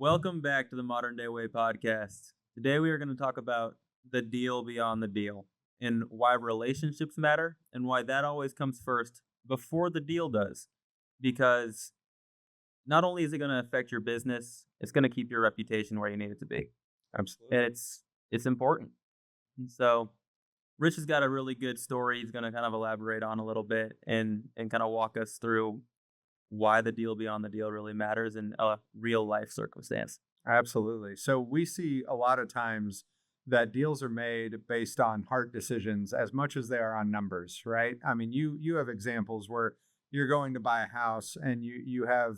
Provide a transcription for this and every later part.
Welcome back to the Modern Day Way podcast. Today we are going to talk about the deal beyond the deal and why relationships matter and why that always comes first before the deal does. Because not only is it going to affect your business, it's going to keep your reputation where you need it to be. And Absolutely. it's important. And so Rich has got a really good story he's going to kind of elaborate on a little bit and kind of walk us through why the deal beyond the deal really matters in a real life circumstance. Absolutely. So we see a lot of times that deals are made based on heart decisions as much as they are on numbers, right? I mean, you have examples where you're going to buy a house and you have,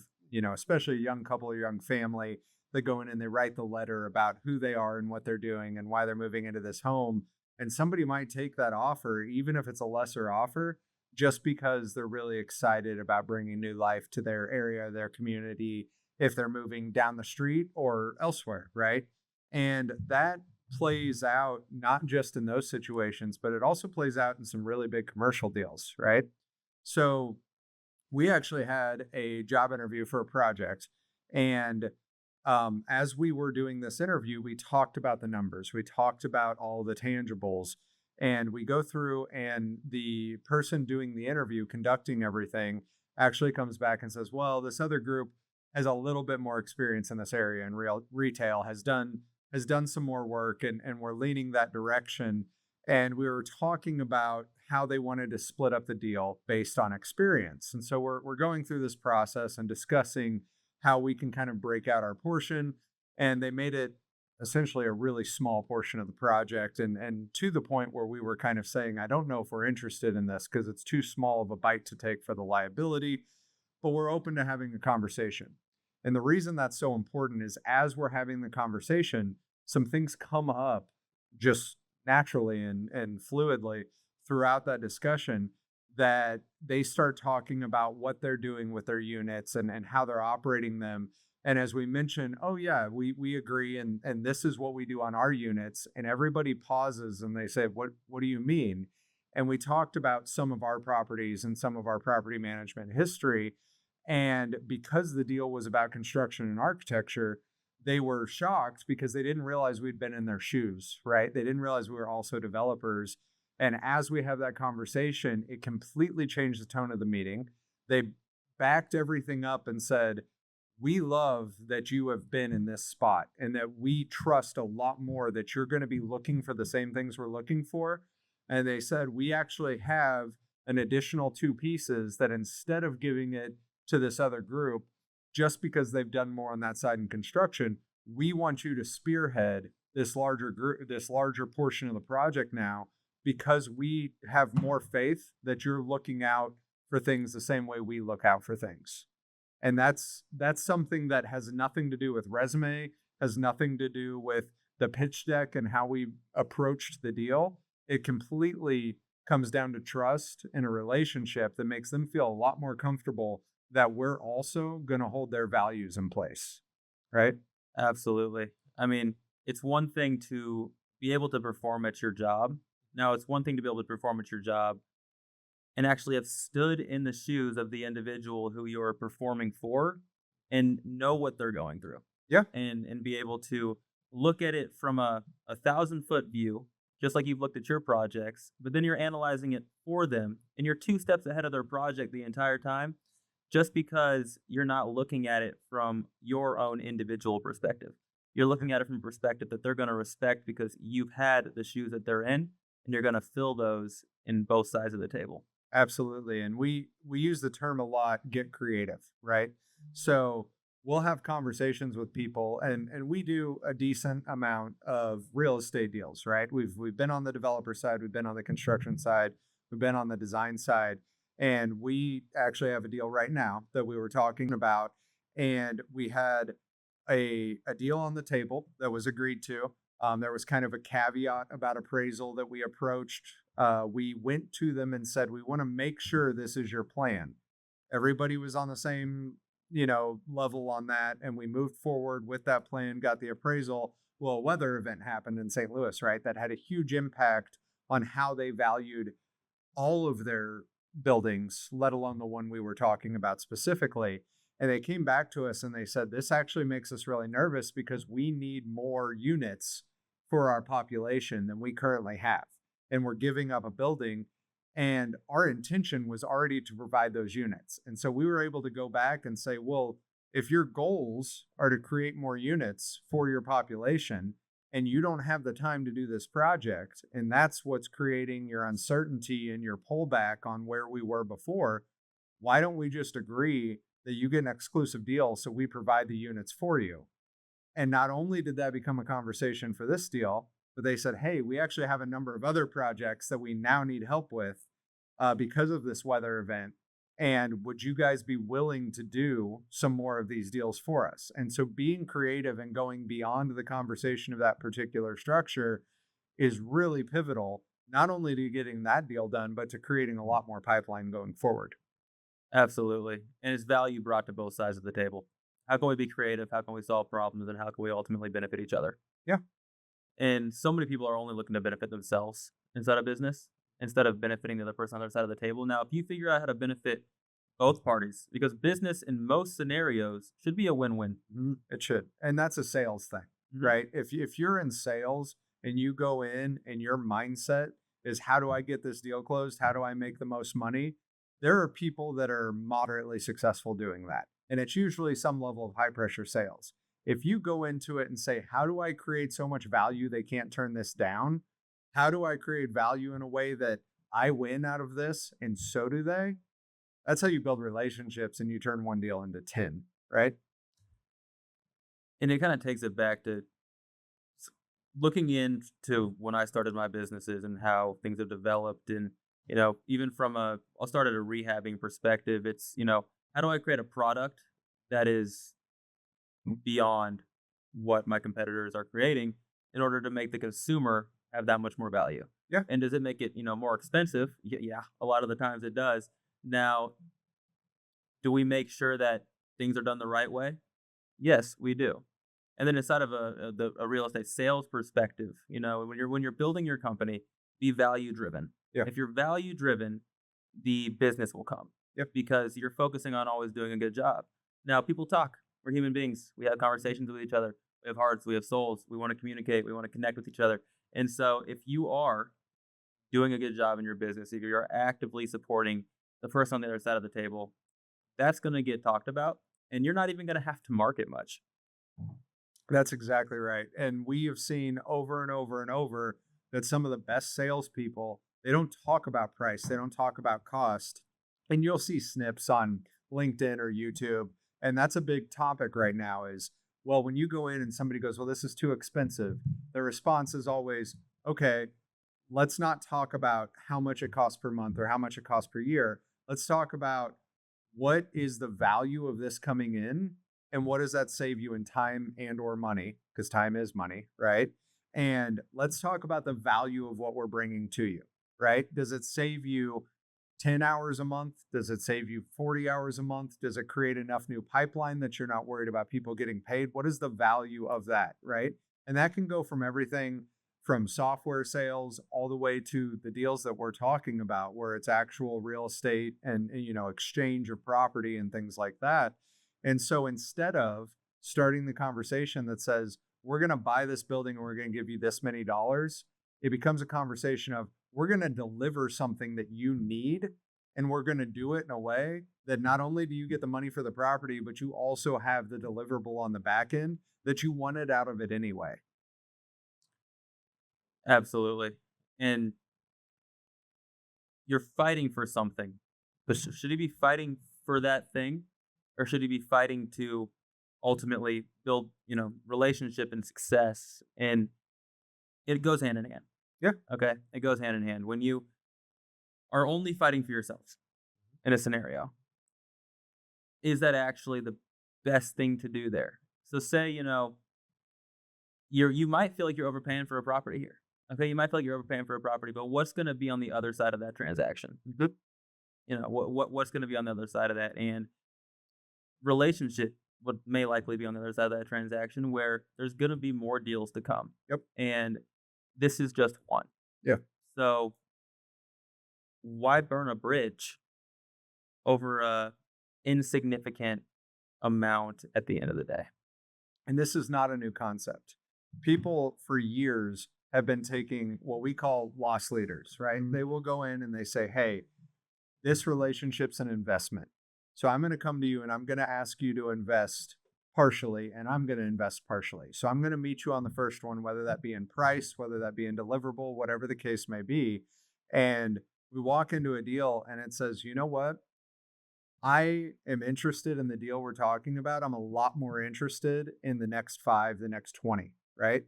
especially a young couple or young family that go in and they write the letter about who they are and what they're doing and why they're moving into this home. And somebody might take that offer, even if it's a lesser offer, just because they're really excited about bringing new life to their area, their community, if they're moving down the street or elsewhere, right? And that plays out not just in those situations, but it also plays out in some really big commercial deals, right? So we actually had a job interview for a project. And as we were doing this interview, we talked about the numbers, we talked about all the tangibles, and we go through, and the person doing the interview, conducting everything, actually comes back and says, well, this other group has a little bit more experience in this area and real retail has done some more work, and we're leaning that direction. And we were talking about how they wanted to split up the deal based on experience. And so we're going through this process and discussing how we can kind of break out our portion. And they made it essentially a really small portion of the project, and to the point where we were kind of saying, I don't know if we're interested in this because it's too small of a bite to take for the liability, but we're open to having a conversation. And the reason that's so important is as we're having the conversation, some things come up just naturally and fluidly throughout that discussion, that they start talking about what they're doing with their units and how they're operating them. And as we mentioned, oh yeah, we agree, and this is what we do on our units. And everybody pauses and they say, what do you mean? And we talked about some of our properties and some of our property management history. And because the deal was about construction and architecture, they were shocked because they didn't realize we'd been in their shoes, right? They didn't realize we were also developers. And as we have that conversation, it completely changed the tone of the meeting. They backed everything up and said, we love that you have been in this spot and that we trust a lot more that you're going to be looking for the same things we're looking for. And they said, we actually have an additional two pieces that instead of giving it to this other group, just because they've done more on that side in construction, we want you to spearhead this larger group, this larger portion of the project now, because we have more faith that you're looking out for things the same way we look out for things. And that's something that has nothing to do with resume, has nothing to do with the pitch deck and how we approached the deal. It completely comes down to trust in a relationship that makes them feel a lot more comfortable that we're also going to hold their values in place, right? Absolutely. I mean, it's one thing to be able to perform at your job. Now, it's one thing to be able to perform at your job and actually have stood in the shoes of the individual who you're performing for and know what they're going through Yeah, and be able to look at it from a 1,000 foot view, just like you've looked at your projects, but then you're analyzing it for them and you're 2 steps ahead of their project the entire time just because you're not looking at it from your own individual perspective. You're looking at it from a perspective that they're going to respect because you've had the shoes that they're in and you're going to fill those in both sides of the table. absolutely. And we use the term a lot, get creative, right? So we'll have conversations with people, and we do a decent amount of real estate deals, right? We've been on the developer side, we've been on the construction side, we've been on the design side, and we actually have a deal right now that we were talking about. And we had a deal on the table that was agreed to. There was kind of a caveat about appraisal that we approached. We went to them and said, we want to make sure this is your plan. Everybody was on the same, level on that. And we moved forward with that plan, got the appraisal. Well, a weather event happened in St. Louis, right? That had a huge impact on how they valued all of their buildings, let alone the one we were talking about specifically. And they came back to us and they said, this actually makes us really nervous because we need more units for our population than we currently have. And we're giving up a building. And our intention was already to provide those units. And so we were able to go back and say, well, if your goals are to create more units for your population and you don't have the time to do this project, and that's what's creating your uncertainty and your pullback on where we were before, why don't we just agree that you get an exclusive deal so we provide the units for you? And not only did that become a conversation for this deal, but they said, hey, we actually have a number of other projects that we now need help with because of this weather event. And would you guys be willing to do some more of these deals for us? And so being creative and going beyond the conversation of that particular structure is really pivotal, not only to getting that deal done, but to creating a lot more pipeline going forward. Absolutely. And it's value brought to both sides of the table. How can we be creative? How can we solve problems? And how can we ultimately benefit each other? Yeah. And so many people are only looking to benefit themselves inside of business instead of benefiting the other person on the other side of the table. Now, if you figure out how to benefit both parties, because business in most scenarios should be a win-win. It should. And that's a sales thing, right? If you're in sales and you go in and your mindset is, how do I get this deal closed? How do I make the most money? There are people that are moderately successful doing that. And it's usually some level of high pressure sales. If you go into it and say, how do I create so much value they can't turn this down? How do I create value in a way that I win out of this and so do they? That's how you build relationships and you turn one deal into 10, right? And it kind of takes it back to looking into when I started my businesses and how things have developed. And, even from I'll start at a rehabbing perspective. It's, how do I create a product that is beyond what my competitors are creating in order to make the consumer have that much more value? Yeah. And does it make it, more expensive? Yeah, a lot of the times it does. Now, do we make sure that things are done the right way? Yes, we do. And then inside of a real estate sales perspective, when you're building your company, be value driven. Yeah. If you're value driven, the business will come. Yep. Because you're focusing on always doing a good job. Now, people talk. We're human beings. We have conversations with each other. We have hearts. We have souls. We want to communicate. We want to connect with each other. And so if you are doing a good job in your business, if you're actively supporting the person on the other side of the table, that's going to get talked about. And you're not even going to have to market much. That's exactly right. And we have seen over and over and over that some of the best salespeople, they don't talk about price. They don't talk about cost. And you'll see snips on LinkedIn or YouTube. And that's a big topic right now is, well, when you go in and somebody goes, well, this is too expensive, the response is always, okay, let's not talk about how much it costs per month or how much it costs per year. Let's talk about what is the value of this coming in and what does that save you in time and or money, because time is money, right? And let's talk about the value of what we're bringing to you, right? Does it save you 10 hours a month? Does it save you 40 hours a month? Does it create enough new pipeline that you're not worried about people getting paid? What is the value of that, right? And that can go from everything from software sales all the way to the deals that we're talking about, where it's actual real estate and exchange of property and things like that. And so instead of starting the conversation that says, we're going to buy this building and we're going to give you this many dollars, it becomes a conversation of, we're going to deliver something that you need, and we're going to do it in a way that not only do you get the money for the property, but you also have the deliverable on the back end that you wanted out of it anyway. Absolutely. And you're fighting for something. But should he be fighting for that thing? Or should he be fighting to ultimately build, relationship and success? And it goes hand in hand. Yeah. Okay. It goes hand in hand. When you are only fighting for yourself in a scenario, is that actually the best thing to do there? So say, you might feel like you're overpaying for a property here. Okay, you might feel like you're overpaying for a property, but what's going to be on the other side of that transaction? What's going to be on the other side of that? And relationship may likely be on the other side of that transaction, where there's going to be more deals to come. Yep. And this is just one. Yeah. So why burn a bridge over a insignificant amount at the end of the day. And this is not a new concept. People for years have been taking what we call loss leaders, right? They will go in and they say, hey, this relationship's an investment. So I'm going to come to you and I'm going to ask you to invest partially, and I'm going to invest partially. So I'm going to meet you on the first one, whether that be in price, whether that be in deliverable, whatever the case may be. And we walk into a deal and it says, you know what? I am interested in the deal we're talking about. I'm a lot more interested in the next 5, the next 20, right?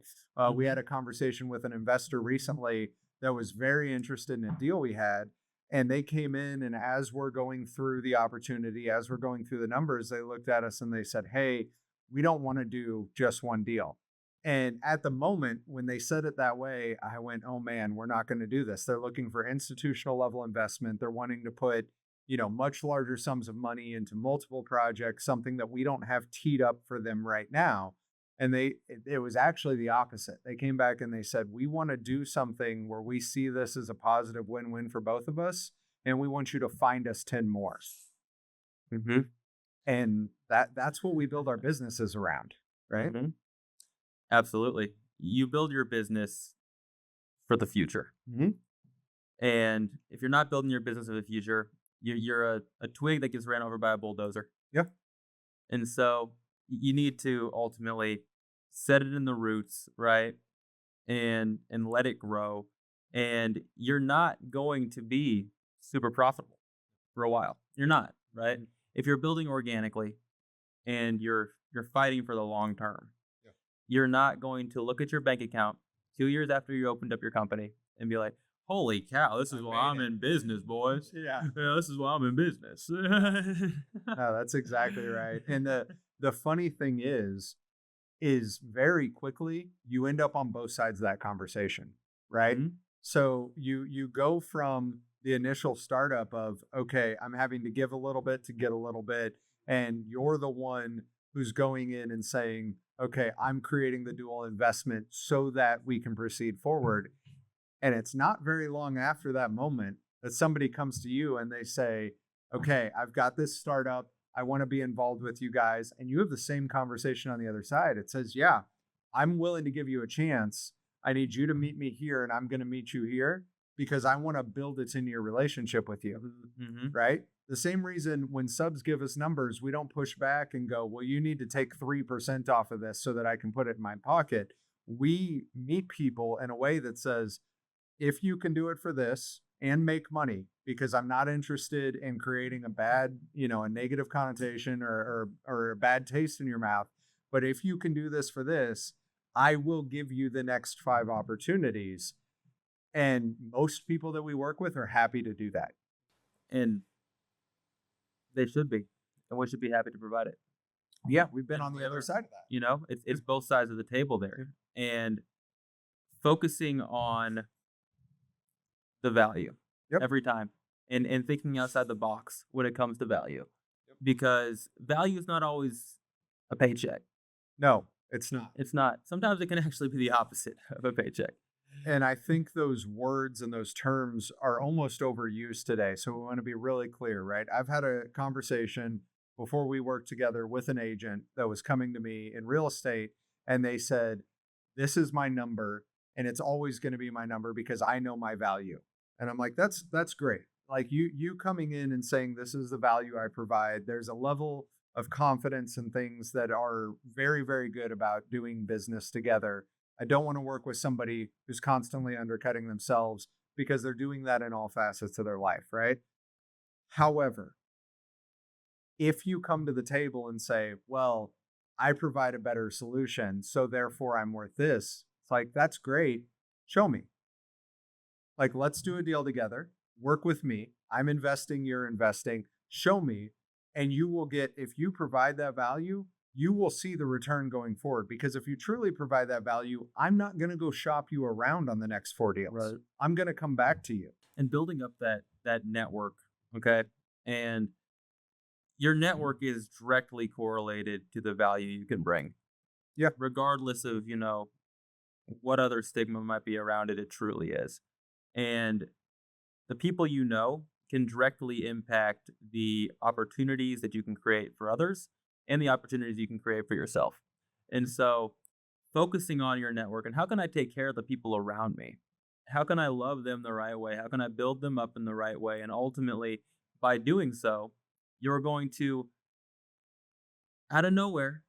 We had a conversation with an investor recently that was very interested in a deal we had. And they came in, and as we're going through the opportunity, as we're going through the numbers, they looked at us and they said, hey, we don't want to do just one deal. And at the moment, when they said it that way, I went, oh man, we're not going to do this. They're looking for institutional level investment. They're wanting to put, much larger sums of money into multiple projects, something that we don't have teed up for them right now. And it was actually the opposite. They came back and they said, we want to do something where we see this as a positive win-win for both of us. And we want you to find us 10 more. Mm-hmm. And that's what we build our businesses around, right? Mm-hmm. Absolutely. You build your business for the future. Mm-hmm. And if you're not building your business for the future, you're a twig that gets ran over by a bulldozer. Yeah. And so you need to ultimately set it in the roots, right? And let it grow. And you're not going to be super profitable for a while. You're not, right? If you're building organically and you're fighting for the long term, you're not going to look at your bank account 2 years after you opened up your company and be like, holy cow, this is why I'm in business, boys. Yeah, this is why I'm in business. No, that's exactly right. And the funny thing is very quickly you end up on both sides of that conversation, right? Mm-hmm. So you go from the initial startup of, okay, I'm having to give a little bit to get a little bit, and you're the one who's going in and saying, okay, I'm creating the dual investment so that we can proceed forward. And it's not very long after that moment that somebody comes to you and they say, okay, I've got this startup. I want to be involved with you guys. And you have the same conversation on the other side. It says, yeah, I'm willing to give you a chance. I need you to meet me here and I'm going to meet you here because I want to build a 10-year relationship with you, right? The same reason when subs give us numbers, we don't push back and go, well, you need to take 3% off of this so that I can put it in my pocket. We meet people in a way that says, if you can do it for this and make money, because I'm not interested in creating a bad, a negative connotation or a bad taste in your mouth. But if you can do this for this, I will give you the next 5 opportunities. And most people that we work with are happy to do that. And they should be. And we should be happy to provide it. Yeah, we've been on the other side of that. It's both sides of the table there. And focusing on the value every time and thinking outside the box when it comes to value. Because value is not always a paycheck. No, it's not. It's not. Sometimes it can actually be the opposite of a paycheck. And I think those words and those terms are almost overused today. So we want to be really clear, right? I've had a conversation before we worked together with an agent that was coming to me in real estate. And they said, this is my number and it's always going to be my number because I know my value. And I'm like, that's great. Like you coming in and saying, this is the value I provide. There's a level of confidence and things that are very, very good about doing business together. I don't want to work with somebody who's constantly undercutting themselves because they're doing that in all facets of their life, right? However, if you come to the table and say, well, I provide a better solution, so therefore I'm worth this, it's like, that's great. Show me. Like, let's do a deal together. Work with me. I'm investing, you're investing. Show me. And you will get, if you provide that value, you will see the return going forward. Because if you truly provide that value, I'm not going to go shop you around on the next 4 deals. Right. I'm going to come back to you. And building up that network, okay? And your network is directly correlated to the value you can bring. Yeah. Regardless of, what other stigma might be around it, it truly is. And the people you know can directly impact the opportunities that you can create for others and the opportunities you can create for yourself. And so focusing on your network and how can I take care of the people around me? How can I love them the right way? How can I build them up in the right way? And ultimately, by doing so, you're going to, out of nowhere,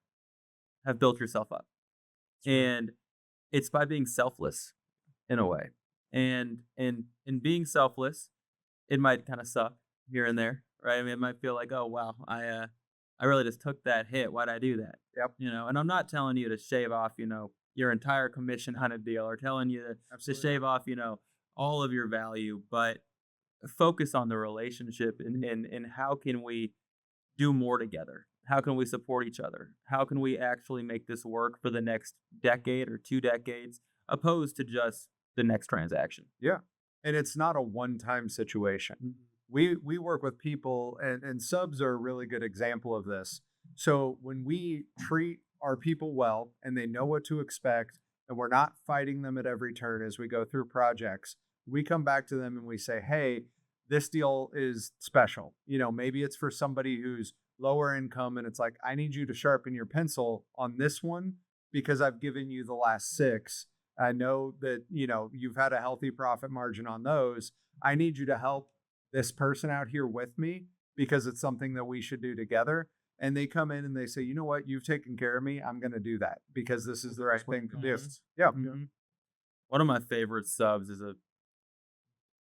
have built yourself up. And it's by being selfless in a way. And in being selfless, it might kind of suck here and there, right? I mean, it might feel like, oh wow, I really just took that hit. Why'd I do that? Yep. And I'm not telling you to shave off, your entire commission on a deal, or telling you to Absolutely. shave off, all of your value, but focus on the relationship and how can we do more together? How can we support each other? How can we actually make this work for the next decade or 2 decades, opposed to just the next transaction? Yeah. And it's not a one-time situation. We work with people, and subs are a really good example of this. So when we treat our people well and they know what to expect, and we're not fighting them at every turn as we go through projects, we come back to them and we say, hey, this deal is special. Maybe it's for somebody who's lower income and it's like, I need you to sharpen your pencil on this one because I've given you the last 6. I know that, you've had a healthy profit margin on those. I need you to help this person out here with me because it's something that we should do together. And they come in and they say, you know what, you've taken care of me. I'm going to do that because this is the right thing to do. Yeah. Mhm. One of my favorite subs is a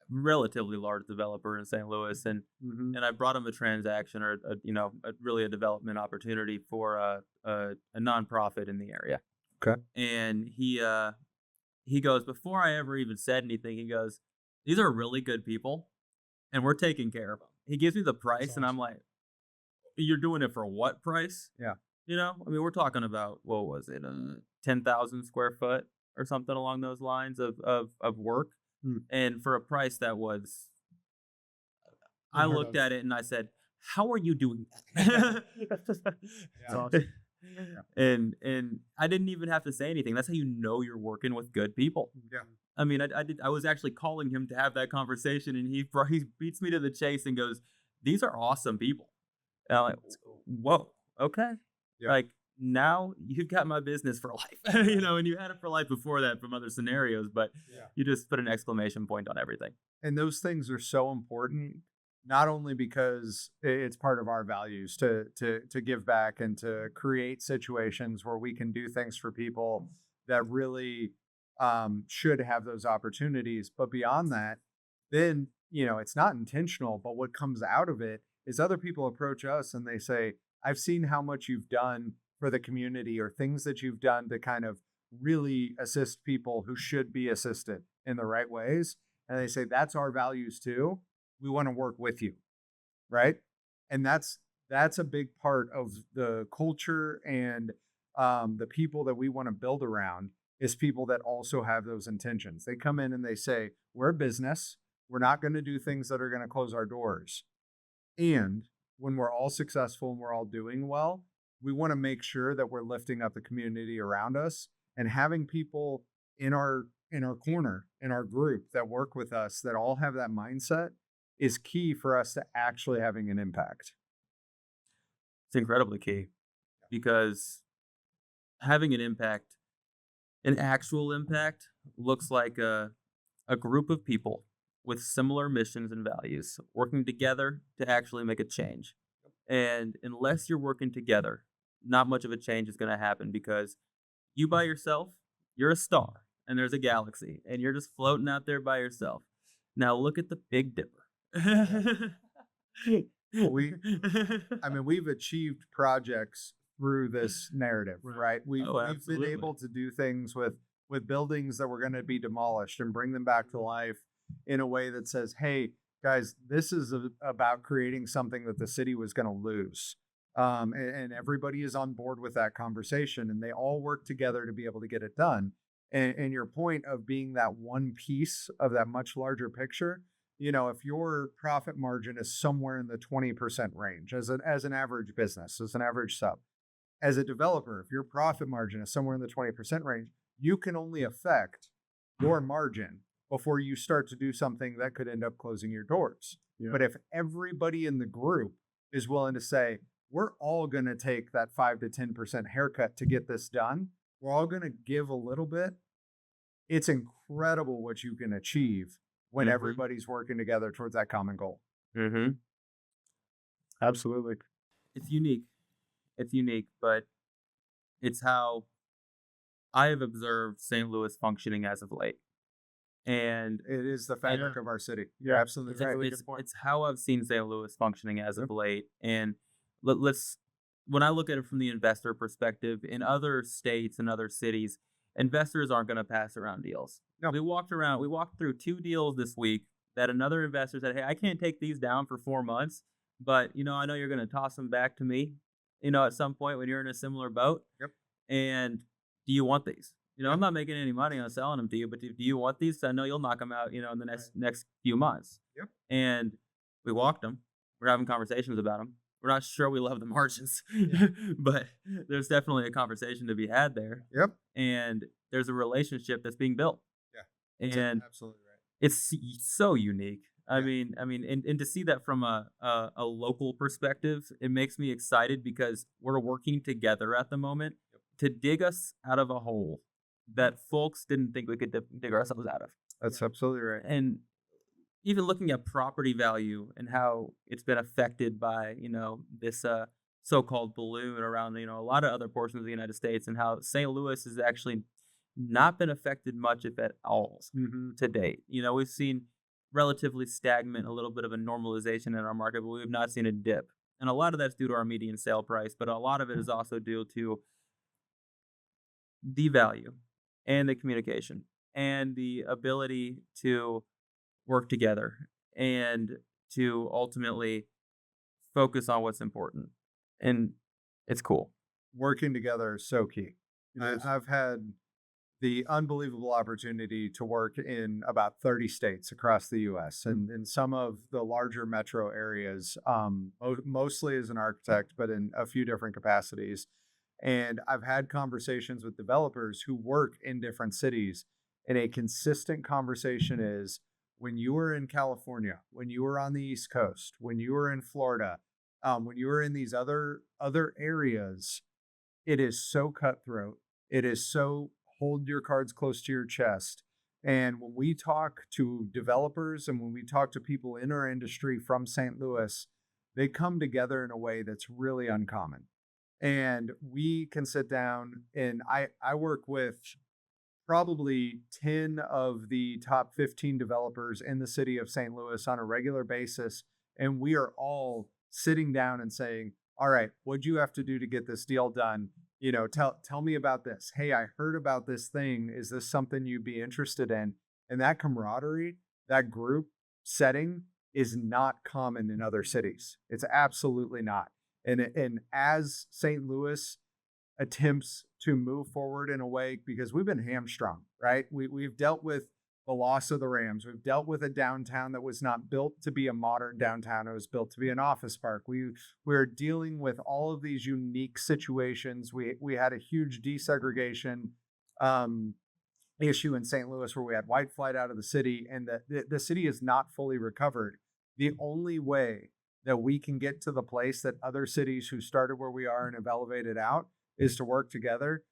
relatively large developer in St. Louis, and Mhm. I brought him a transaction or really a development opportunity for a nonprofit in the area. Okay. And he goes, before I ever even said anything, he goes, these are really good people, and we're taking care of them. He gives me the price, and I'm like, you're doing it for what price? Yeah. I mean, we're talking about, what was it, 10,000 square foot or something along those lines of work. Hmm. And for a price that was, I Unheard looked of. at it and I said, how are you doing that? Yeah. And I didn't even have to say anything. That's how you know you're working with good people. Yeah. I mean, I was actually calling him to have that conversation, and he beats me to the chase and goes, these are awesome people. And I'm like, whoa, okay. Yeah. Like, now you've got my business for life, and you had it for life before that from other scenarios, but Yeah. you just put an exclamation point on everything. And those things are so important, not only because it's part of our values to give back and to create situations where we can do things for people that really should have those opportunities, but beyond that, then it's not intentional, but what comes out of it is other people approach us and they say, I've seen how much you've done for the community, or things that you've done to kind of really assist people who should be assisted in the right ways. And they say, that's our values too. We want to work with you. Right. And that's a big part of the culture and the people that we want to build around is people that also have those intentions. They come in and they say, we're a business. We're not going to do things that are going to close our doors. And when we're all successful and we're all doing well, we want to make sure that we're lifting up the community around us, and having people in our corner, in our group that work with us that all have that mindset is key for us to actually having an impact. It's incredibly key, because having an actual impact, looks like a group of people with similar missions and values working together to actually make a change. And unless you're working together, not much of a change is going to happen, because you by yourself, you're a star and there's a galaxy and you're just floating out there by yourself. Now look at the Big Dipper. We've achieved projects through this narrative, right? We've been absolutely. able to do things with buildings that were going to be demolished and bring them back to life in a way that says, hey, guys, this is about creating something that the city was going to lose. And everybody is on board with that conversation, and they all work together to be able to get it done. And your point of being that one piece of that much larger picture, if your profit margin is somewhere in the 20% range as an average business, as an average sub, as a developer, if your profit margin is somewhere in the 20% range, you can only affect your margin before you start to do something that could end up closing your doors. Yeah. But if everybody in the group is willing to say, we're all going to take that 5 to 10% haircut to get this done. We're all going to give a little bit. It's incredible what you can achieve when everybody's working together towards that common goal. Mm-hmm. Absolutely. It's unique. It's unique, but it's how I have observed St. Louis functioning as of late. And It is the fabric of our city. Yeah, You're absolutely it's, right. really it's, good point. it's how I've seen St. Louis functioning as of late. And let's, when I look at it from the investor perspective, in other states and other cities, investors aren't going to pass around deals. No. We walked through 2 deals this week that another investor said, hey, I can't take these down for 4 months, but I know you're going to toss them back to me, at some point when you're in a similar boat. Yep. And do you want these? I'm not making any money on selling them to you, but do you want these? I know you'll knock them out, in the next few months. Yep. And we walked them. We're having conversations about them. We're not sure we love the margins, but there's definitely a conversation to be had there. Yep. And there's a relationship that's being built. Yeah. And Absolutely right. it's so unique. I Yeah. mean, and to see that from a local perspective, it makes me excited because we're working together at the moment to dig us out of a hole that folks didn't think we could dig ourselves out of. That's absolutely right. And even looking at property value and how it's been affected by, this so-called balloon around, a lot of other portions of the United States, and how St. Louis has actually not been affected much, if at all, to date. We've seen relatively stagnant, a little bit of a normalization in our market, but we've not seen a dip. And a lot of that's due to our median sale price, but a lot of it is also due to the value and the communication and the ability to work together and to ultimately focus on what's important. And it's cool. Working together is so key. It is. I've had the unbelievable opportunity to work in about 30 states across the U.S. and in some of the larger metro areas, mostly as an architect, but in a few different capacities. And I've had conversations with developers who work in different cities, and a consistent conversation is when you were in California, when you were on the East Coast, when you were in Florida, when you were in these other areas, it is so cutthroat. It is so hold your cards close to your chest. And when we talk to developers and when we talk to people in our industry from St. Louis, they come together in a way that's really uncommon. And we can sit down, and I work with probably 10 of the top 15 developers in the city of St. Louis on a regular basis. And we are all sitting down and saying, all right, what'd you have to do to get this deal done? Tell me about this. Hey, I heard about this thing. Is this something you'd be interested in? And that camaraderie, that group setting is not common in other cities. It's absolutely not. And as St. Louis attempts to move forward in a way, because we've been hamstrung, right? We've dealt with the loss of the Rams. We've dealt with a downtown that was not built to be a modern downtown. It was built to be an office park. We're dealing with all of these unique situations. We had a huge desegregation issue in St. Louis where we had white flight out of the city, and the city is not fully recovered. The only way that we can get to the place that other cities who started where we are and have elevated out is to work together.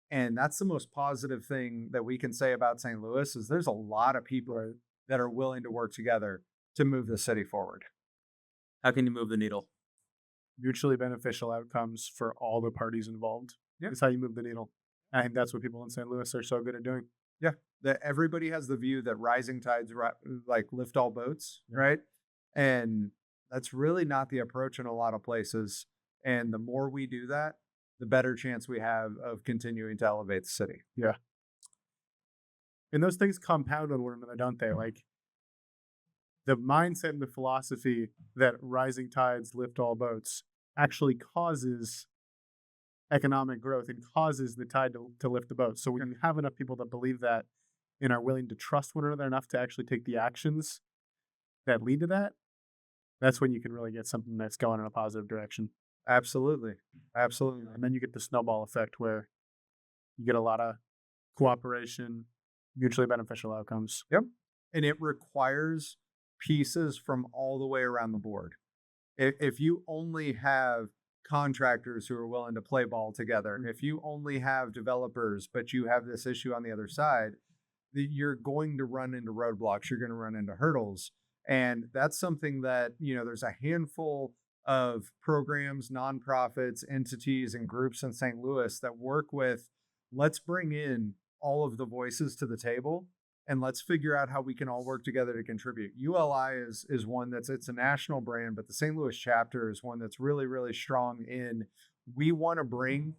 And that's the most positive thing that we can say about St. Louis is there's a lot of people that are willing to work together to move the city forward. How can you move the needle? Mutually beneficial outcomes for all the parties involved. Yep. It's how you move the needle. I think that's what people in St. Louis are so good at doing. Yeah, that everybody has the view that rising tides like lift all boats, right? And that's really not the approach in a lot of places. And the more we do that, the better chance we have of continuing to elevate the city. Yeah. And those things compound on one another, don't they? Like the mindset and the philosophy that rising tides lift all boats actually causes economic growth and causes the tide to lift the boat. So when you have enough people that believe that and are willing to trust one another enough to actually take the actions that lead to that, that's when you can really get something that's going in a positive direction. Absolutely. Absolutely. And then you get the snowball effect where you get a lot of cooperation, mutually beneficial outcomes. Yep. And it requires pieces from all the way around the board. If you only have contractors who are willing to play ball together. If you only have developers, but you have this issue on the other side, you're going to run into roadblocks. You're going to run into hurdles. And that's something that, there's a handful of programs, nonprofits, entities, and groups in St. Louis that work with, let's bring in all of the voices to the table and let's figure out how we can all work together to contribute. ULI is one it's a national brand, but the St. Louis chapter is one that's really, really strong in, we want to bring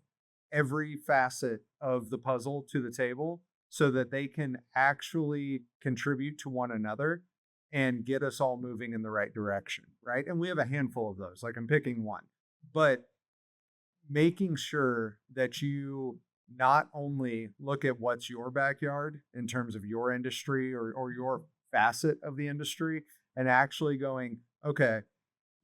every facet of the puzzle to the table so that they can actually contribute to one another and get us all moving in the right direction, right? And we have a handful of those, like I'm picking one, but making sure that you not only look at what's your backyard in terms of your industry or your facet of the industry, and actually going, okay,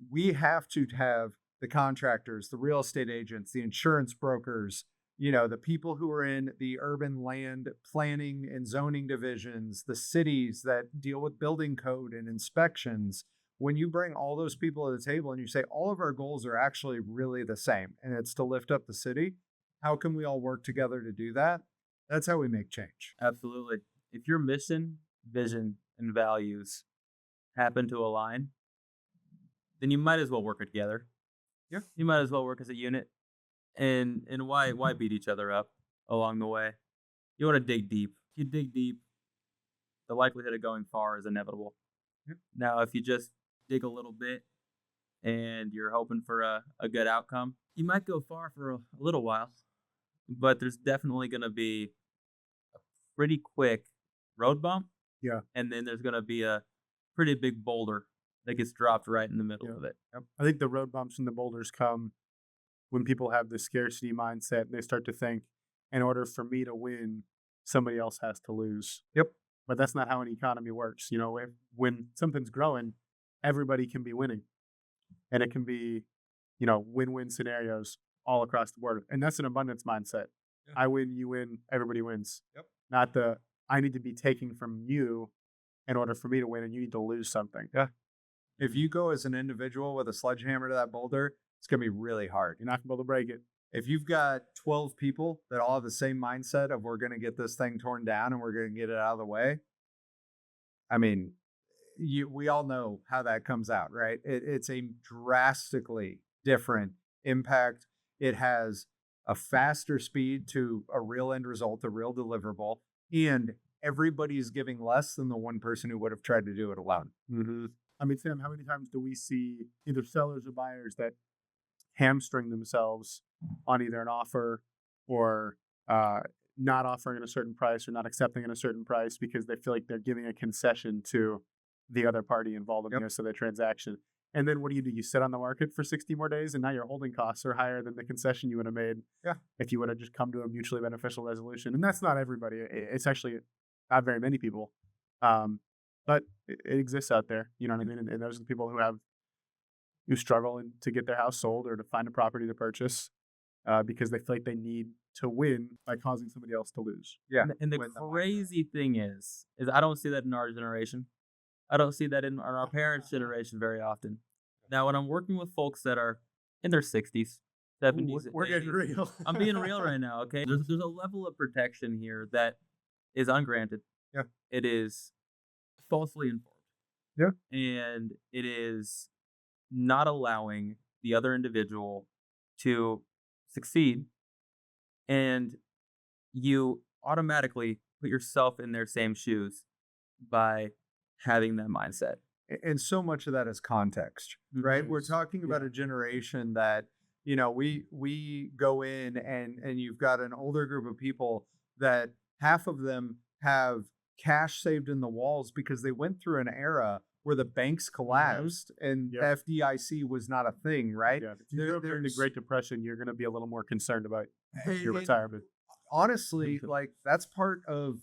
we have to have the contractors, the real estate agents, the insurance brokers, the people who are in the urban land planning and zoning divisions, the cities that deal with building code and inspections. When you bring all those people to the table and you say all of our goals are actually really the same, and it's to lift up the city, how can we all work together to do that? That's how we make change. Absolutely. If your mission, vision, and values happen to align, then you might as well work together. Yeah. You might as well work as a unit. And why beat each other up along the way? You want to dig deep. If you dig deep, the likelihood of going far is inevitable. Yep. Now, if you just dig a little bit and you're hoping for a good outcome, you might go far for a little while, but there's definitely going to be a pretty quick road bump. Yeah. And then there's going to be a pretty big boulder that gets dropped right in the middle of it. Yep. I think the road bumps and the boulders come when people have the scarcity mindset and they start to think, in order for me to win, somebody else has to lose. Yep. But that's not how an economy works. When something's growing, everybody can be winning. And it can be, win-win scenarios all across the board. And that's an abundance mindset. Yeah. I win, you win, everybody wins. Yep. Not the, I need to be taking from you in order for me to win and you need to lose something. Yeah. If you go as an individual with a sledgehammer to that boulder, it's going to be really hard. You're not going to be able to break it. If you've got 12 people that all have the same mindset of we're going to get this thing torn down and we're going to get it out of the way, I mean, we all know how that comes out, right? It's a drastically different impact. It has a faster speed to a real end result, a real deliverable, and everybody's giving less than the one person who would have tried to do it alone. Mm-hmm. I mean, Sam, how many times do we see either sellers or buyers that hamstring themselves on either an offer or not offering at a certain price or not accepting at a certain price because they feel like they're giving a concession to the other party involved in the transaction? And then what do? You sit on the market for 60 more days and now your holding costs are higher than the concession you would have made if you would have just come to a mutually beneficial resolution. And that's not everybody. It's actually not very many people. But it exists out there, you know what I mean? And those are the people who struggle to get their house sold or to find a property to purchase because they feel like they need to win by causing somebody else to lose. Yeah. And the crazy thing is I don't see that in our generation. I don't see that in our parents' generation very often. Now, when I'm working with folks that are in their 60s, 70s, We're getting 80s, real. I'm being real right now, okay? There's a level of protection here that is ungranted. Yeah. It is falsely informed. Yeah. And it is not allowing the other individual to succeed. And you automatically put yourself in their same shoes by having that mindset. And so much of that is context, right? Mhm. We're talking about a generation that, we go in and you've got an older group of people that half of them have cash saved in the walls because they went through an era where the banks collapsed and Yep. FDIC was not a thing, right? Yeah. If you grew up during the Great Depression, you're going to be a little more concerned about your And retirement. honestly, like that's part of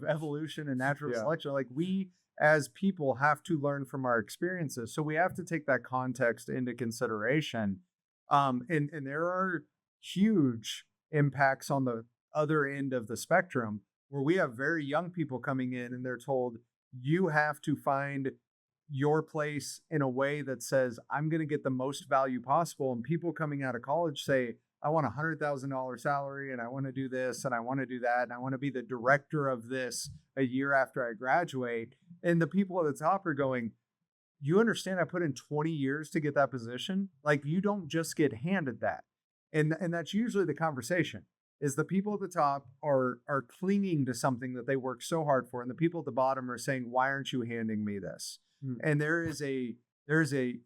evolution and natural Yeah. selection. Like we as people have to learn from our experiences. So we have to take that context into consideration. And there are huge impacts on the other end of the spectrum where we have very young people coming in and they're told you have to find, your place in a way that says, I'm going to get the most value possible. And people coming out of college say, I want a $100,000 salary and I want to do this and I want to do that. And I want to be the director of this a year after I graduate. And the people at the top are going, you understand I put in 20 years to get that position? Like, you don't just get handed that. And that's usually the conversation, is the people at the top are clinging to something that they worked so hard for. And the people at the bottom are saying, why aren't you handing me this? And there's a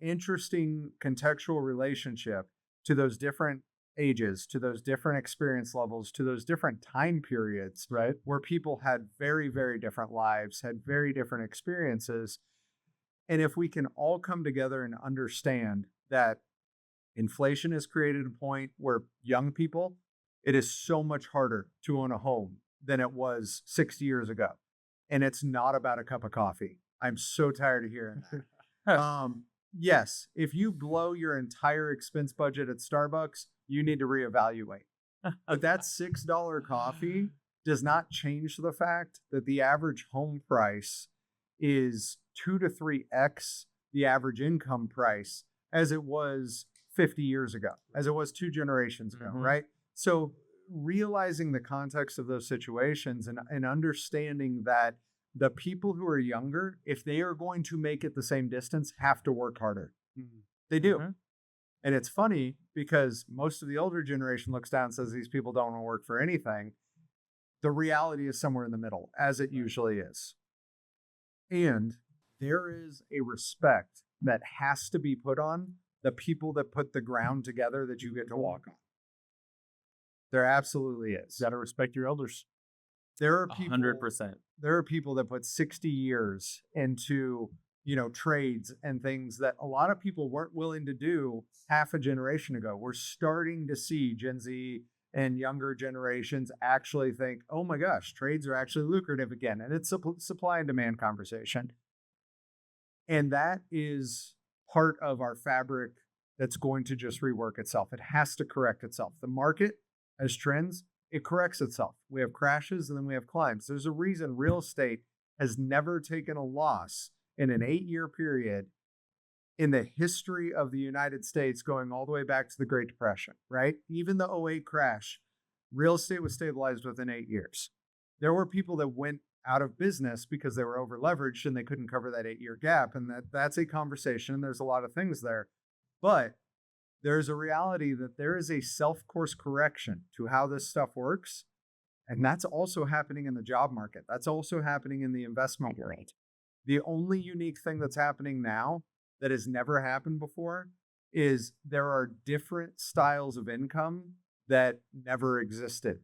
interesting contextual relationship to those different ages, to those different experience levels, to those different time periods, Right. where people had very, very different lives, had very different experiences. And if we can all come together and understand that inflation has created a point where young people, it is so much harder to own a home than it was 60 years ago. And it's not about a cup of coffee. I'm so tired of hearing that. Yes, if you blow your entire expense budget at Starbucks, you need to reevaluate. But that $6 coffee does not change the fact that the average home price is 2 to 3x the average income price as it was 50 years ago, as it was 2 generations ago, right? So realizing the context of those situations and understanding that the people who are younger, if they are going to make it the same distance, have to work harder. They do. And it's funny because most of the older generation looks down and says these people don't want to work for anything. The reality is somewhere in the middle, as it usually is. And there is a respect that has to be put on the people that put the ground together that you get to walk on. There absolutely is. Got to respect your elders. There are people 100%. There are people that put 60 years into, trades and things that a lot of people weren't willing to do half a generation ago. We're starting to see Gen Z and younger generations actually think, oh my gosh, trades are actually lucrative again. And it's a supply and demand conversation. And that is part of our fabric that's going to just rework itself. It has to correct itself. The market, as trends, it corrects itself. We have crashes and then we have climbs. There's a reason real estate has never taken a loss in an 8-year period in the history of the United States, going all the way back to the Great Depression, right? Even the 2008 crash, real estate was stabilized within 8 years. There were people that went out of business because they were over leveraged and they couldn't cover that 8-year gap. And that's a conversation. There's a lot of things there. But there's a reality that there is a self-course correction to how this stuff works. And that's also happening in the job market. That's also happening in the investment world. The only unique thing that's happening now that has never happened before is there are different styles of income that never existed.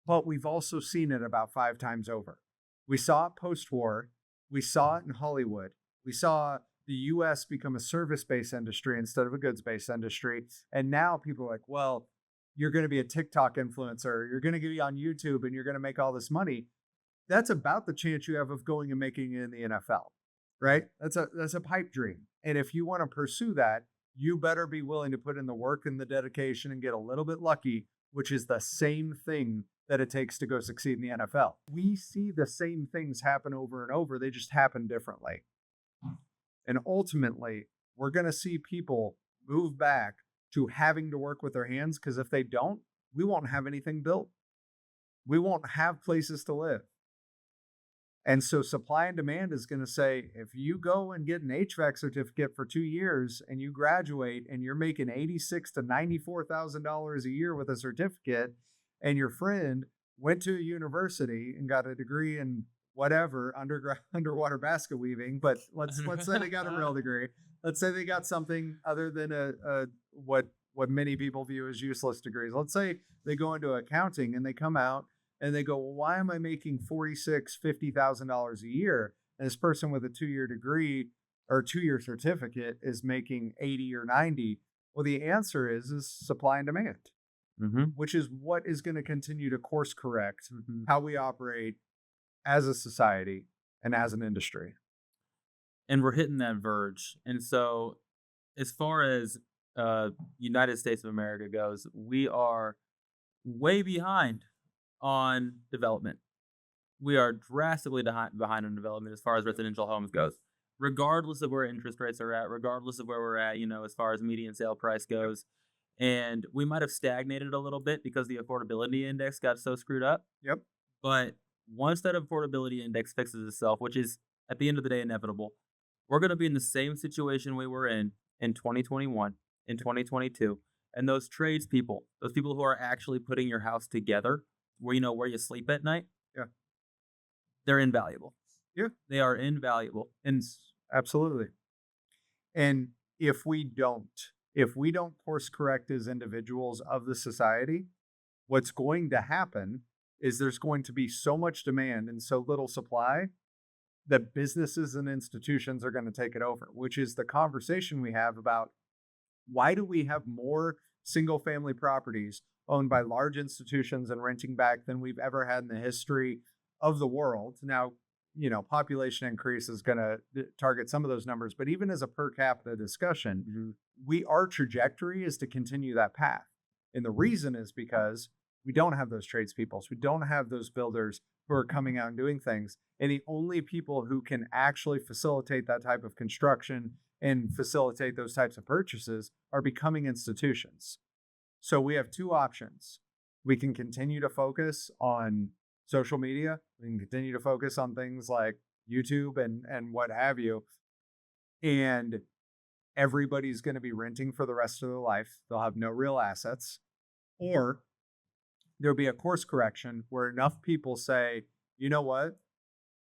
But we've also seen it about 5 times over. We saw it post-war. We saw it in Hollywood. We saw the US become a service-based industry instead of a goods-based industry. And now people are like, well, you're going to be a TikTok influencer. You're going to be on YouTube and you're going to make all this money. That's about the chance you have of going and making it in the NFL, right? That's a pipe dream. And if you want to pursue that, you better be willing to put in the work and the dedication and get a little bit lucky, which is the same thing that it takes to go succeed in the NFL. We see the same things happen over and over. They just happen differently. And ultimately, we're going to see people move back to having to work with their hands, because if they don't, we won't have anything built. We won't have places to live. And so supply and demand is going to say, if you go and get an HVAC certificate for 2 years and you graduate and you're making $86,000 to $94,000 a year with a certificate, and your friend went to a university and got a degree in whatever, underwater basket weaving, but let's say they got a real degree. Let's say they got something other than what many people view as useless degrees. Let's say they go into accounting and they come out and they go, well, why am I making $46,000, $50,000 a year? And this person with a 2-year degree or 2-year certificate is making 80 or 90. Well, the answer is supply and demand, which is what is going to continue to course correct how we operate as a society and as an industry. And we're hitting that verge. And so as far as United States of America goes, we are way behind on development. We are drastically behind on development as far as residential homes goes. regardless of where interest rates are at, regardless of where we're at, as far as median sale price goes. And we might have stagnated a little bit because the affordability index got so screwed up. Yep. But once that affordability index fixes itself, which is at the end of the day inevitable, we're going to be in the same situation we were in 2021, in 2022. And those tradespeople, those people who are actually putting your house together, where you sleep at night, Yeah. they're invaluable. Yeah. They are invaluable. And Absolutely. And if we don't course correct as individuals of the society, what's going to happen is there's going to be so much demand and so little supply that businesses and institutions are going to take it over, which is the conversation we have about why do we have more single family properties owned by large institutions and renting back than we've ever had in the history of the world. Now, population increase is going to target some of those numbers, but even as a per capita discussion, our trajectory is to continue that path. And the reason is because we don't have those tradespeople. We don't have those builders who are coming out and doing things. And the only people who can actually facilitate that type of construction and facilitate those types of purchases are becoming institutions. So we have two options. We can continue to focus on social media. We can continue to focus on things like YouTube and what have you. And everybody's going to be renting for the rest of their life. They'll have no real assets. Or there'll be a course correction where enough people say, you know what?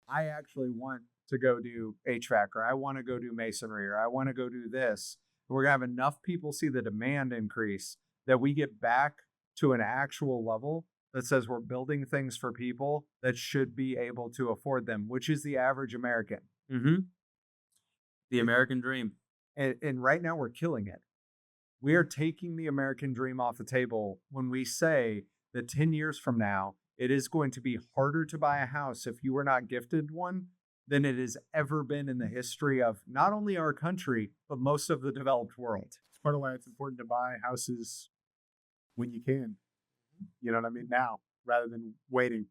I actually want to go do HVAC, or I want to go do masonry, or I want to go do this. We're going to have enough people see the demand increase that we get back to an actual level that says we're building things for people that should be able to afford them, which is the average American. The American dream. And right now we're killing it. We are taking the American dream off the table when we say that 10 years from now, it is going to be harder to buy a house if you were not gifted one than it has ever been in the history of not only our country, but most of the developed world. It's part of why it's important to buy houses when you can. You know what I mean? Now, rather than waiting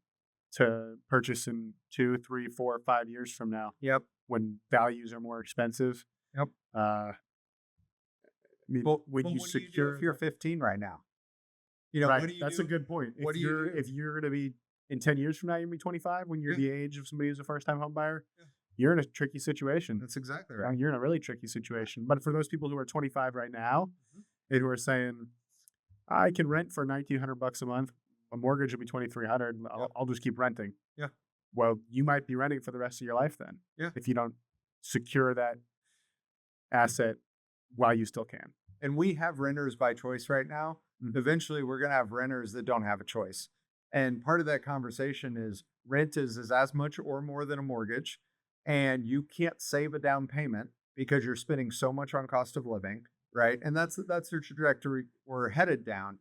to purchase in 2, 3, 4, 5 years from now. Yep. When values are more expensive. Yep. I mean, when you secure, if you're 15 right now, right, what do you that's do? a good point. What do you do? If you're going to be in 10 years from now, you're going to be 25 when you're Yeah. the age of somebody who's a first-time home buyer. Yeah. You're in a tricky situation. That's exactly right. You're in a really tricky situation. But for those people who are 25 right now and who are saying, I can rent for $1,900 a month, a mortgage will be $2,300. I'll just keep renting. Yeah. Well, you might be renting for the rest of your life then. Yeah. If you don't secure that asset while you still can. And we have renters by choice right now. Eventually, we're going to have renters that don't have a choice. And part of that conversation is rent is as much or more than a mortgage. And you can't save a down payment because you're spending so much on cost of living, right? And that's the trajectory we're headed down.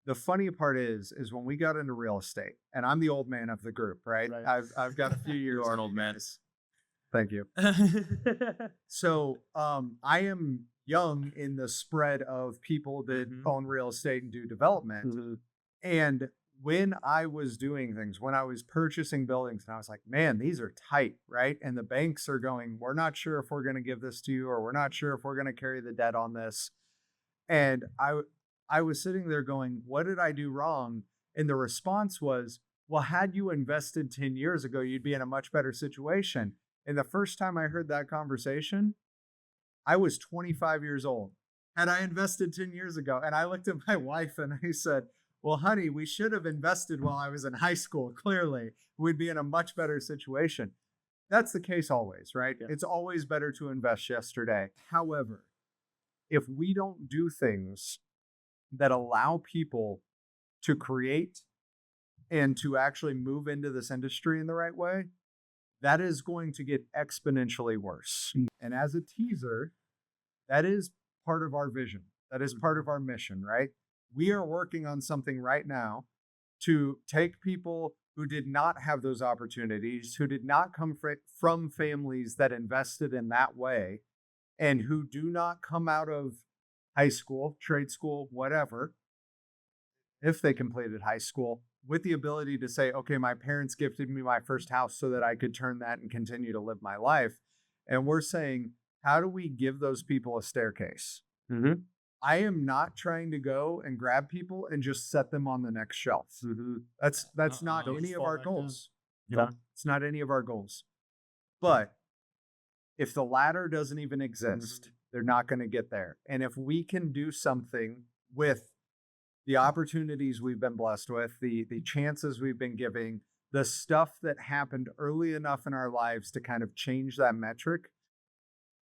The funny part is when we got into real estate, and I'm the old man of the group, right? I've got a few years. You are an old man. Thank you. So I am young in the spread of people that own real estate and do development. And when I was doing things, when I was purchasing buildings, and I was like, man, these are tight, right? And the banks are going, we're not sure if we're going to give this to you, or we're not sure if we're going to carry the debt on this. And I was sitting there going, what did I do wrong? And the response was, well, had you invested 10 years ago, you'd be in a much better situation. And the first time I heard that conversation, I was 25 years old. Had I invested 10 years ago? And I looked at my wife and I said, well, honey, we should have invested while I was in high school. Clearly, we'd be in a much better situation. That's the case always, right? Yeah. It's always better to invest yesterday. However, if we don't do things that allow people to create and to actually move into this industry in the right way, that is going to get exponentially worse. And as a teaser, that is part of our vision. That is part of our mission, right? We are working on something right now to take people who did not have those opportunities, who did not come from families that invested in that way, and who do not come out of high school, trade school, whatever, if they completed high school, with the ability to say, okay, my parents gifted me my first house so that I could turn that and continue to live my life. and we're saying, how do we give those people a staircase? Mm-hmm. I am not trying to go and grab people and just set them on the next shelf. Mm-hmm. That's not Don't any just of fall our back down. goals. Yeah. It's not any of our goals. But if the ladder doesn't even exist, they're not going to get there. And if we can do something with the opportunities we've been blessed with, the chances we've been giving, the stuff that happened early enough in our lives to kind of change that metric,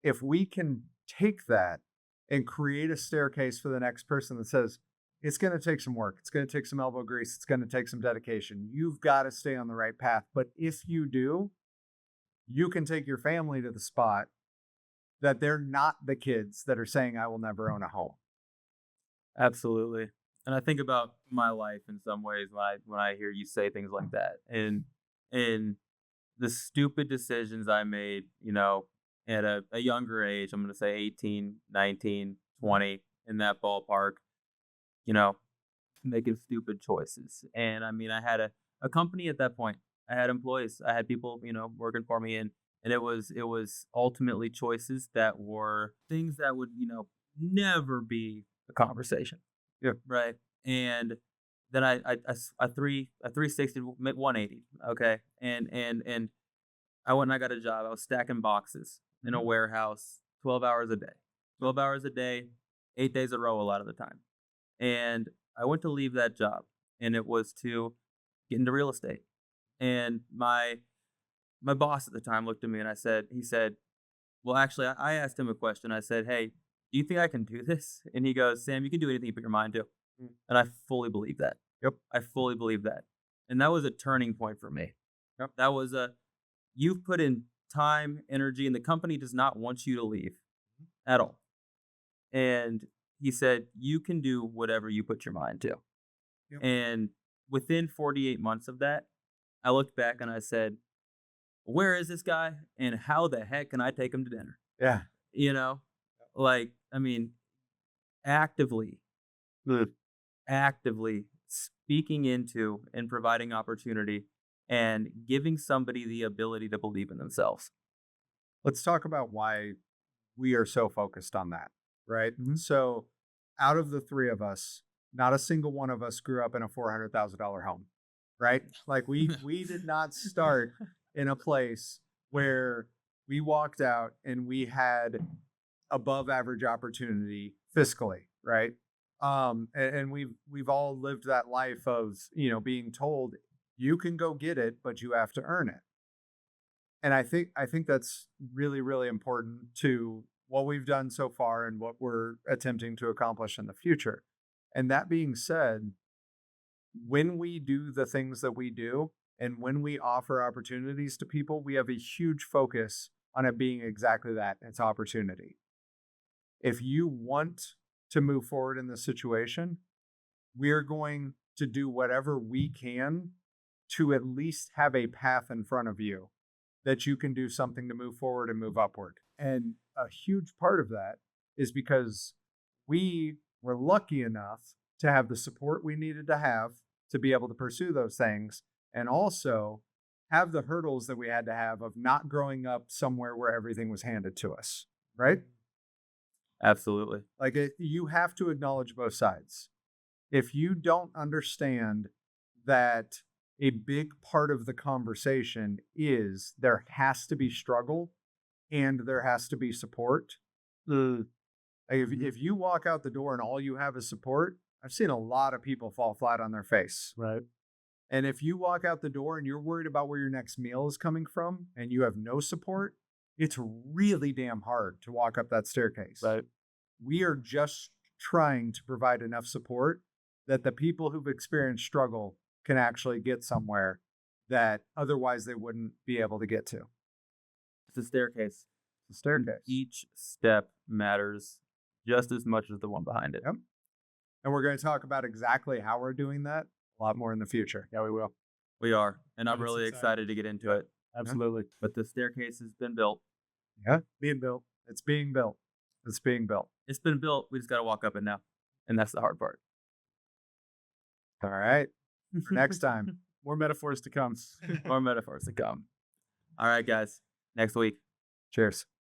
if we can take that and create a staircase for the next person that says, it's going to take some work, it's going to take some elbow grease, it's going to take some dedication. You've got to stay on the right path. But if you do, you can take your family to the spot that they're not the kids that are saying, I will never own a home. Absolutely. And I think about my life in some ways when I hear you say things like that, and the stupid decisions I made, at a younger age, I'm going to say 18, 19, 20, in that ballpark, making stupid choices. And I mean, I had a company at that point. I had employees. I had people, working for me, and it was ultimately choices that were things that would, never be a conversation. Yeah. Right. And then I 360 180. Okay. And I went and I got a job. I was stacking boxes in a warehouse 12 hours a day. 12 hours a day, 8 days a row a lot of the time. And I went to leave that job, and it was to get into real estate. And my boss at the time looked at me, and he said, well, actually, I asked him a question. I said, hey, do you think I can do this? And he goes, Sam, you can do anything you put your mind to. And I fully believe that. Yep. I fully believe that. And that was a turning point for me. Yep. That was you've put in time, energy, and the company does not want you to leave at all. And he said, you can do whatever you put your mind to. Yep. And within 48 months of that, I looked back and I said, where is this guy? And how the heck can I take him to dinner? Yeah. I mean, actively speaking into and providing opportunity and giving somebody the ability to believe in themselves. Let's talk about why we are so focused on that, right? Mhm. So, out of the three of us, not a single one of us grew up in a $400,000 home, right? Like we did not start in a place where we walked out and we had above average opportunity fiscally, right? And we've all lived that life of, being told you can go get it, but you have to earn it. And I think that's really, really important to what we've done so far and what we're attempting to accomplish in the future. And that being said, when we do the things that we do and when we offer opportunities to people, we have a huge focus on it being exactly that. It's opportunity. If you want to move forward in this situation, we're going to do whatever we can to at least have a path in front of you that you can do something to move forward and move upward. And a huge part of that is because we were lucky enough to have the support we needed to have to be able to pursue those things, and also have the hurdles that we had to have of not growing up somewhere where everything was handed to us, right? Absolutely. Like you have to acknowledge both sides. If you don't understand that a big part of the conversation is there has to be struggle and there has to be support. If you walk out the door and all you have is support, I've seen a lot of people fall flat on their face. Right. And if you walk out the door and you're worried about where your next meal is coming from and you have no support, it's really damn hard to walk up that staircase. Right. We are just trying to provide enough support that the people who've experienced struggle can actually get somewhere that otherwise they wouldn't be able to get to. It's a staircase. The staircase. Each step matters just as much as the one behind it. Yep. And we're going to talk about exactly how we're doing that a lot more in the future. Yeah, we will. We are. And I'm But it's really exciting. excited to get into it. Absolutely. But the staircase has been built. Yeah. Being built. It's being built. It's being built. It's been built. We just got to walk up it now. And that's the hard part. All right. For next time. More metaphors to come. More metaphors to come. All right, guys. Next week. Cheers.